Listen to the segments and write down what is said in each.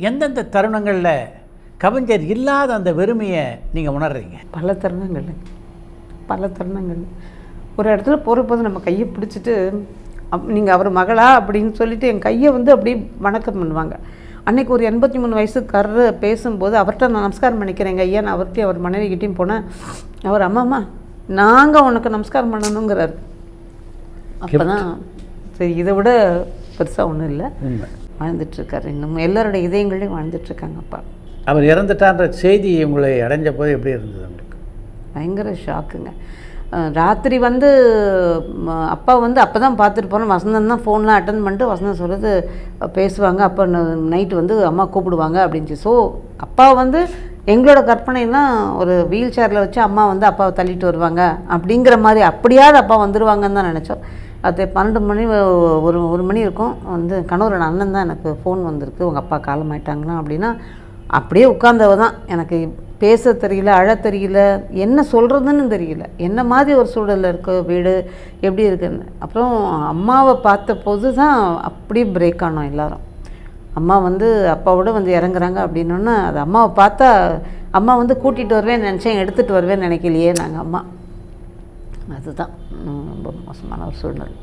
எந்தெந்த தருணங்களில் கவிஞர் இல்லாத அந்த வெறுமையை நீங்கள் உணர்றீங்க? பல தருணங்கள். ஒரு இடத்துல போகிறபோது நம்ம கையை பிடிச்சிட்டு நீங்கள் அவர் மகளா அப்படின்னு சொல்லிட்டு என் கையை வந்து அப்படியே வணக்கம் பண்ணுவாங்க. அன்றைக்கி ஒரு 83 வயசுக்காரர் பேசும்போது அவர்கிட்ட நான் நமஸ்காரம் பண்ணிக்கிறேங்க ஐயா, நான் அவர்கிட்டையும் அவர் மனைவிக்கிட்டையும் போனேன். அவர் அம்மாம்மா நாங்கள் உனக்கு நமஸ்காரம் பண்ணணுங்கிறார். அப்போ தான் சரி, இதை விட பெருசாக ஒன்றும் இல்லை. வாழ்ந்துட்டுருக்காரு, இன்னும் எல்லாரோட இதயங்களையும் வாழ்ந்துட்டுருக்காங்க அப்பா. அவர் இறந்துட்டான்ற செய்தி உங்களை அடைஞ்ச போது எப்படி இருந்தது உங்களுக்கு? பயங்கர ஷாக்குங்க. ராத்திரி வந்து அப்பா வந்து அப்போ தான் பார்த்துட்டு போனோம். வசந்தன் தான் ஃபோன்லாம் அட்டன் பண்ணிட்டு வசந்தன் சொல்கிறது பேசுவாங்க. அப்போ நைட்டு வந்து அம்மா கூப்பிடுவாங்க அப்படின்ச்சு. ஸோ அப்பா வந்து எங்களோட கற்பனைலாம் ஒரு வீல் சேரில் வச்சு அம்மா வந்து அப்பாவை தள்ளிட்டு வருவாங்க அப்படிங்கிற மாதிரி, அப்படியாவது அப்பா வந்துடுவாங்கன்னு தான் நினச்சோம். அது 12 மணி ஒரு மணி இருக்கும். வந்து கணவரோட அண்ணன் தான் எனக்கு ஃபோன் வந்திருக்கு, உங்கள் அப்பா காலமாயிட்டாங்கன்னா அப்படின்னா. அப்படியே உட்கார்ந்தவ தான். எனக்கு பேச தெரியல, அழ தெரியல, என்ன சொல்கிறதுன்னு தெரியல. என்ன மாதிரி ஒரு சூழலில் இருக்க வீடு எப்படி இருக்குன்னு. அப்புறம் அம்மாவை பார்த்த போது தான் அப்படியே பிரேக் ஆனோம் எல்லாரும். அம்மா வந்து அப்பாவோட வந்து இறங்குறாங்க அப்படின்னோன்னா, அது அம்மாவை பார்த்தா அம்மா வந்து கூட்டிகிட்டு வருவேன்னு நினச்சேன், எடுத்துகிட்டு வருவேன்னு நினைக்கலையே நாங்கள் அம்மா. அதுதான் ரொம்ப மோசமான ஒரு சூழ்நிலை.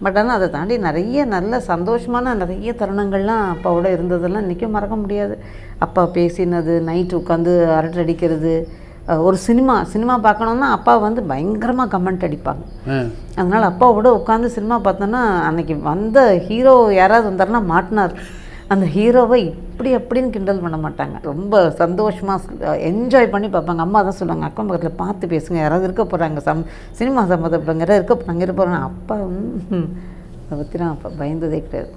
பட் ஆனால் அதை தாண்டி நிறைய நல்ல சந்தோஷமான நிறைய தருணங்கள்லாம் அப்பாவோட இருந்ததெல்லாம் இன்றைக்கும் மறக்க முடியாது. அப்பா பேசினது, நைட்டு உட்காந்து அரட்டை அடிக்கிறது, ஒரு சினிமா பார்க்கணுன்னா அப்பா வந்து பயங்கரமாக கமெண்ட் அடிப்பாங்க. அதனால் அப்பாவோட உட்காந்து சினிமா பார்த்தோன்னா அன்றைக்கி வந்த ஹீரோ யாராவது வந்தாருன்னா மாட்டினார், அந்த ஹீரோவை இப்படி அப்படின்னு கிண்டல் பண்ண மாட்டாங்க. ரொம்ப சந்தோஷமாக என்ஜாய் பண்ணி பார்ப்பாங்க. அம்மா தான் சொல்லுவாங்க, அக்கம் பக்கத்தில் பார்த்து பேசுங்க, யாராவது இருக்க போகிறாங்க, சினிமா சம்மந்தப்பட்டவங்க யாராவது இருக்க போகிறாங்க அப்பா அதை பற்றி நான் அப்போ பயந்ததே கிடையாது.